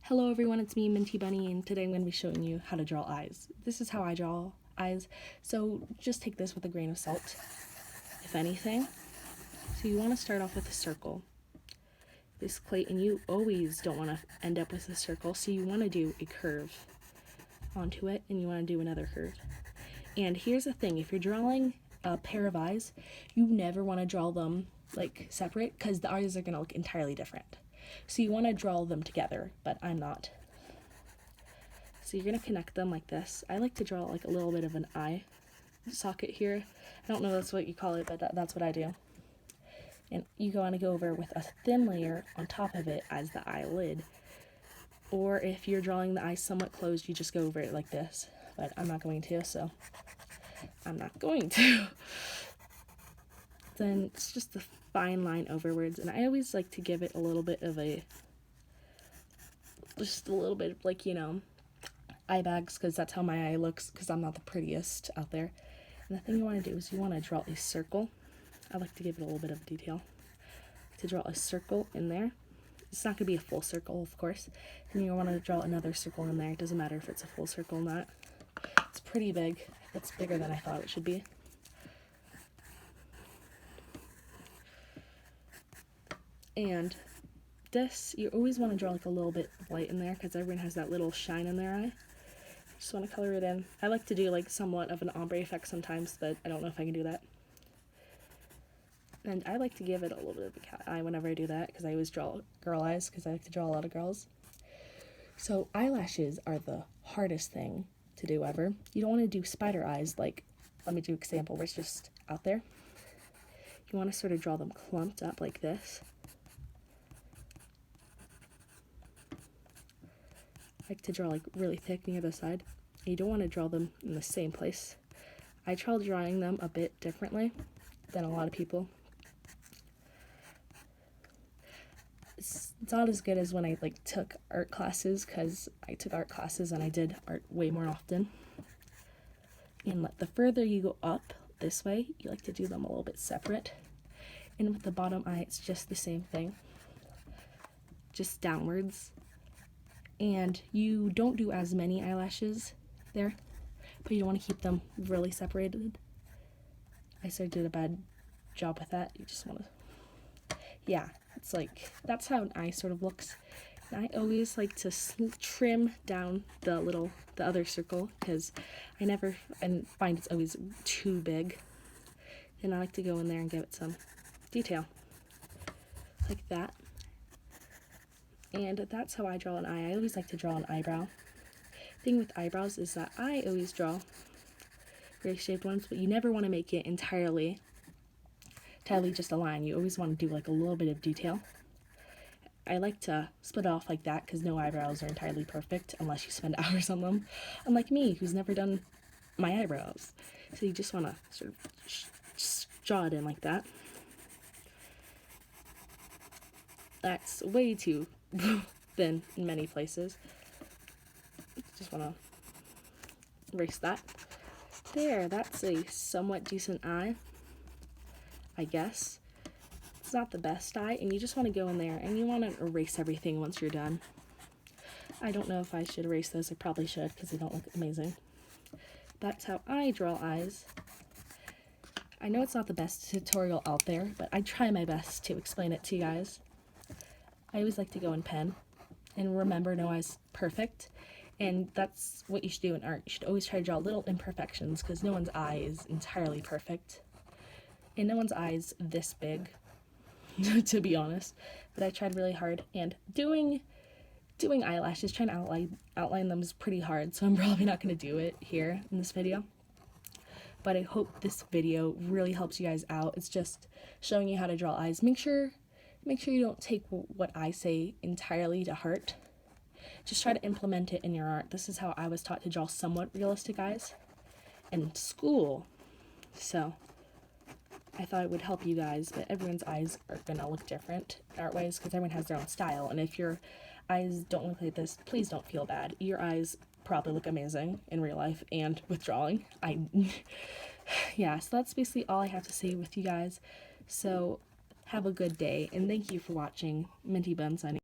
Hello everyone, it's me, Minty Bunny, and today I'm going to be showing you how to draw eyes. This is how I draw eyes, so just take this with a grain of salt, if anything. So you want to start off with a circle, basically, and you always don't want to end up with a circle, so you want to do a curve onto it, and you want to do another curve. And here's the thing, if you're drawing a pair of eyes, you never want to draw them like separate, because the eyes are going to look entirely different. So you want to draw them together, but I'm not. So you're going to connect them like this. I like to draw like a little bit of an eye socket here. I don't know if that's what you call it, but that's what I do. And you want to go over with a thin layer on top of it as the eyelid. Or if you're drawing the eye somewhat closed, you just go over it like this. But I'm not going to, so I'm not going to. Then it's just a fine line overwards, and I always like to give it a little bit of just a little bit of, like, you know, eye bags, because that's how my eye looks, because I'm not the prettiest out there. And the thing you want to do is you want to draw a circle. I like to give it a little bit of detail. To draw a circle in there. It's not going to be a full circle, of course. And you want to draw another circle in there. It doesn't matter if it's a full circle or not. It's pretty big. It's bigger than I thought it should be. And this, you always want to draw like a little bit of light in there, because everyone has that little shine in their eye. Just want to color it in. I like to do like somewhat of an ombre effect sometimes, but I don't know if I can do that. And I like to give it a little bit of a cat eye whenever I do that, because I always draw girl eyes, because I like to draw a lot of girls. So eyelashes are the hardest thing to do ever. You don't want to do spider eyes, like, let me do an example where it's just out there. You want to sort of draw them clumped up like this. I like to draw like really thick near the side. You don't want to draw them in the same place. I try drawing them a bit differently than a lot of people. It's not as good as when I like took art classes, because I took art classes and I did art way more often. And the further you go up this way, you like to do them a little bit separate. And with the bottom eye, it's just the same thing, just downwards. And you don't do as many eyelashes there, but you don't want to keep them really separated. I sort of did a bad job with that. You just want to, yeah, it's like, that's how an eye sort of looks. And I always like to trim down the other circle, because I never find it's always too big. And I like to go in there and give it some detail, like that. And that's how I draw an eye. I always like to draw an eyebrow. Thing with eyebrows is that I always draw very shaped ones, but you never want to make it entirely just a line. You always want to do like a little bit of detail. I like to split off like that, because no eyebrows are entirely perfect unless you spend hours on them. Unlike me, who's never done my eyebrows. So you just want to sort of just draw it in like that. That's way too thin in many places. Just want to erase that. There, that's a somewhat decent eye, I guess. It's not the best eye, and you just want to go in there and you want to erase everything once you're done. I don't know if I should erase those. I probably should, because they don't look amazing. That's how I draw eyes. I know it's not the best tutorial out there, but I try my best to explain it to you guys. I always like to go in pen, and remember, no eye's perfect, and that's what you should do in art. You should always try to draw little imperfections, because no one's eye is entirely perfect, and no one's eye is this big, to be honest. But I tried really hard, and doing eyelashes, trying to outline them is pretty hard, so I'm probably not going to do it here in this video. But I hope this video really helps you guys out. It's just showing you how to draw eyes. Make sure you don't take what I say entirely to heart. Just try to implement it in your art. This is how I was taught to draw somewhat realistic eyes in school. So I thought it would help you guys, but everyone's eyes are gonna look different art-wise, because everyone has their own style. And if your eyes don't look like this, please don't feel bad. Your eyes probably look amazing in real life and with drawing. Yeah, so that's basically all I have to say with you guys. So have a good day, and thank you for watching. Minty Bun signing.